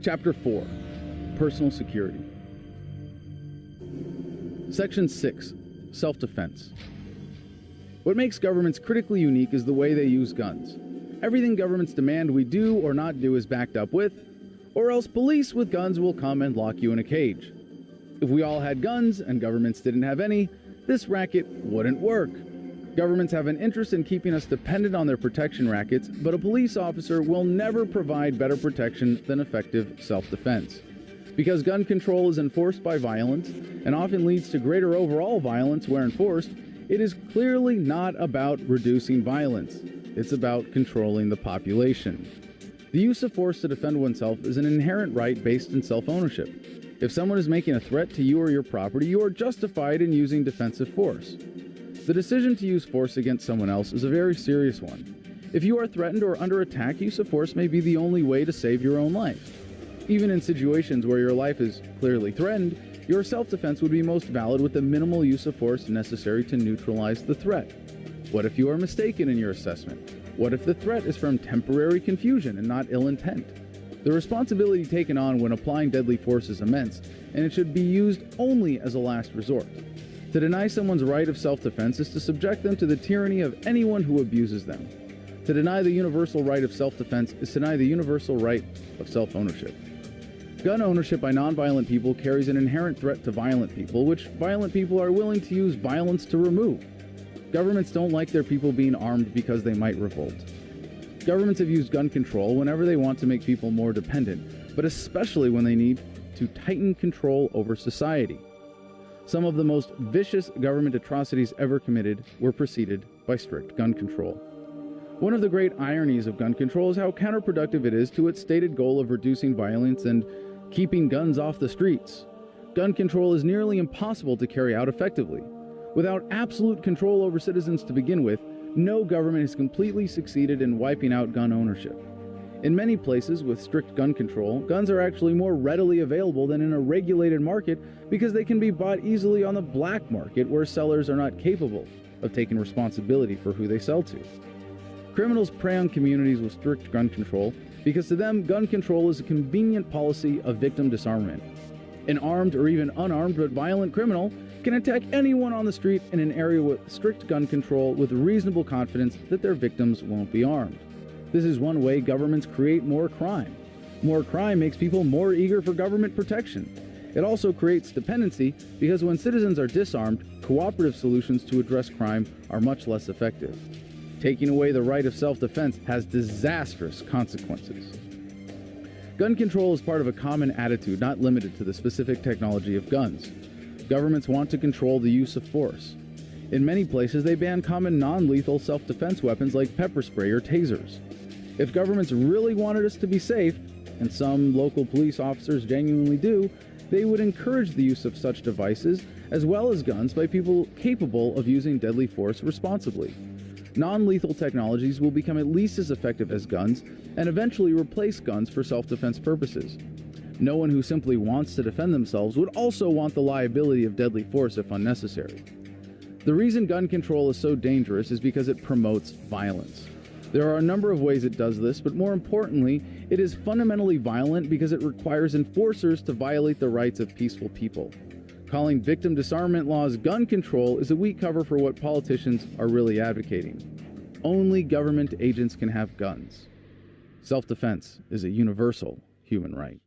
Chapter 4. Personal Security. Section 6. Self-defense. What makes governments critically unique is the way they use guns. Everything governments demand we do or not do is backed up with, or else police with guns will come and lock you in a cage. If we all had guns and governments didn't have any, this racket wouldn't work. Governments have an interest in keeping us dependent on their protection rackets, but a police officer will never provide better protection than effective self-defense. Because gun control is enforced by violence, and often leads to greater overall violence where enforced, it is clearly not about reducing violence. It's about controlling the population. The use of force to defend oneself is an inherent right based in self-ownership. If someone is making a threat to you or your property, you are justified in using defensive force. The decision to use force against someone else is a very serious one. If you are threatened or under attack, use of force may be the only way to save your own life. Even in situations where your life is clearly threatened, your self-defense would be most valid with the minimal use of force necessary to neutralize the threat. What if you are mistaken in your assessment? What if the threat is from temporary confusion and not ill intent? The responsibility taken on when applying deadly force is immense, and it should be used only as a last resort. To deny someone's right of self-defense is to subject them to the tyranny of anyone who abuses them. To deny the universal right of self-defense is to deny the universal right of self-ownership. Gun ownership by nonviolent people carries an inherent threat to violent people, which violent people are willing to use violence to remove. Governments don't like their people being armed because they might revolt. Governments have used gun control whenever they want to make people more dependent, but especially when they need to tighten control over society. Some of the most vicious government atrocities ever committed were preceded by strict gun control. One of the great ironies of gun control is how counterproductive it is to its stated goal of reducing violence and keeping guns off the streets. Gun control is nearly impossible to carry out effectively. Without absolute control over citizens to begin with, no government has completely succeeded in wiping out gun ownership. In many places with strict gun control, guns are actually more readily available than in a regulated market because they can be bought easily on the black market where sellers are not capable of taking responsibility for who they sell to. Criminals prey on communities with strict gun control because to them, gun control is a convenient policy of victim disarmament. An armed or even unarmed but violent criminal can attack anyone on the street in an area with strict gun control with reasonable confidence that their victims won't be armed. This is one way governments create more crime. More crime makes people more eager for government protection. It also creates dependency because when citizens are disarmed, cooperative solutions to address crime are much less effective. Taking away the right of self-defense has disastrous consequences. Gun control is part of a common attitude not limited to the specific technology of guns. Governments want to control the use of force. In many places, they ban common non-lethal self-defense weapons like pepper spray or tasers. If governments really wanted us to be safe, and some local police officers genuinely do, they would encourage the use of such devices as well as guns by people capable of using deadly force responsibly. Non-lethal technologies will become at least as effective as guns and eventually replace guns for self-defense purposes. No one who simply wants to defend themselves would also want the liability of deadly force if unnecessary. The reason gun control is so dangerous is because it promotes violence. There are a number of ways it does this, but more importantly, it is fundamentally violent because it requires enforcers to violate the rights of peaceful people. Calling victim disarmament laws gun control is a weak cover for what politicians are really advocating. Only government agents can have guns. Self-defense is a universal human right.